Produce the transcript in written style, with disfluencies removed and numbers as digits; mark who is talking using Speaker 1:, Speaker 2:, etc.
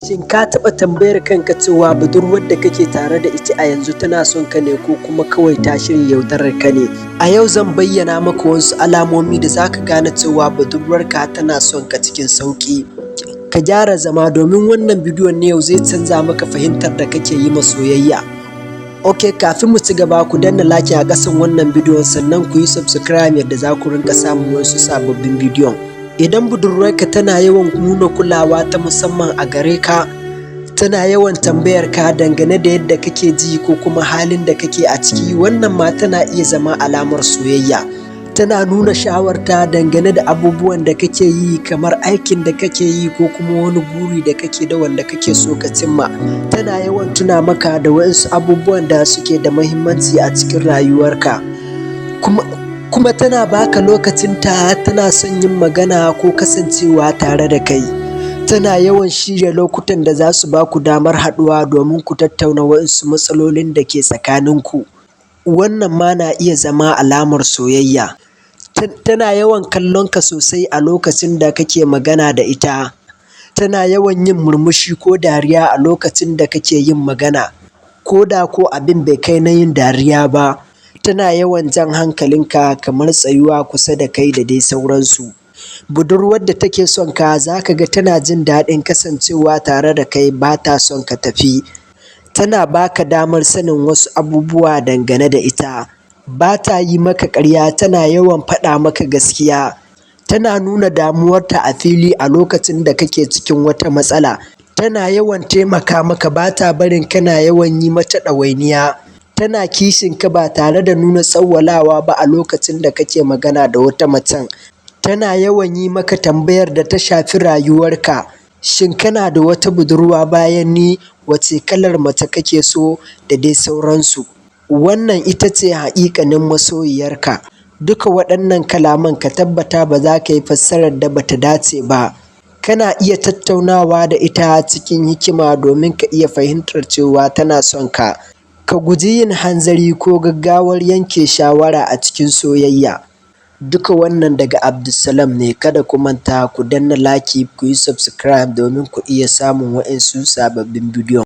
Speaker 1: Shin ka taɓa tambayar kanka cewa budurwar da kake tare da ita a yanzu tana son ka ne ko kuma kawai ta shirya yaudarar ka ne? A yau zan bayyana maka wasu alamomi da za ka gane cewa budurwarka tana son ka cikin sauƙi. Ka gyara zama domin wannan bidiyon na yau zai canza maka fahimtar da kake yi ma soyayya. Ok, kafin mu ci gaba ku danna like a ƙasan wannan bidiyon sannan ku yi subscribe yadda za ku rinka samun wasu sababbin bidiyon. Idan budurwarka tana yawan nuna kulawa ta musamman a gare ka, tana yawan tambayar ka dangane da yadda kake ji ko kuma halin da kake a ciki, wannan ma tana iya zama alamar soyayya. Tana nuna sha'awarta dangane da abubuwan da kake yi kamar aikin da kake yi ko kuma wani buri da kake da wanda kake so ka cimma. Tana yawan tuna maka da waɗansu abubuwan da suke da muhimmanci a cikin rayuwarka. Kuma tana baka lokacinta, tana son yin magana ko kasancewa tare da kai. Tana yawan shirya lokutan da za su ba ku damar haɗuwa domin ku tattauna waɗansu matsalolin da ke tsakaninku. Wannan ma na iya zama alamar soyayya. Tana yawan kallon ka sosai a lokacin da kake magana da ita. Tana yawan yin murmushi ko dariya a lokacin da kake yin magana, ko da ko abin bai kai na yin dariya ba. Tana yawan jan hankalinka kamar tsayuwa kusa da kai da dai sauransu. Budurwar da take son ka za ka ga tana jin daɗin kasancewa tare da kai, ba ta son ka tafi. Tana baka damar sanin wasu abubuwa dangane da ita. Ba ta yi maka ƙarya, tana yawan faɗa maka gaskiya. Tana nuna damuwarta a fili a lokacin da kake cikin wata matsala. Tana yawan taimaka maka, ba ta barin kana yawan yi mata ɗawainiya. Tana kishinka ba tare da nuna tsawwalawa ba a lokacin da kake magana da wata macen. Tana yawan yi maka tambayar da ta shafi rayuwarka. Shin kana da wata budurwa bayan ni? Wace kalar mace kake so? Da dai sauransu. Wannan ita ce haƙiƙanin masoyiyarka. Duka waɗannan kalaman ka tabbata ba za ka yi fassarar da bata dace ba. Kana iya tattaunawa da ita cikin hikima domin ka iya fahimtar cewa tana son ka. Ka guji yin hanzari ko gaggawar yanke shawara a cikin soyayya. Duka wannan daga Abdulsalam ne. Kada ku manta ku danna like, ku yi subscribe domin ku iya samun waɗansu sababbin bidiyon.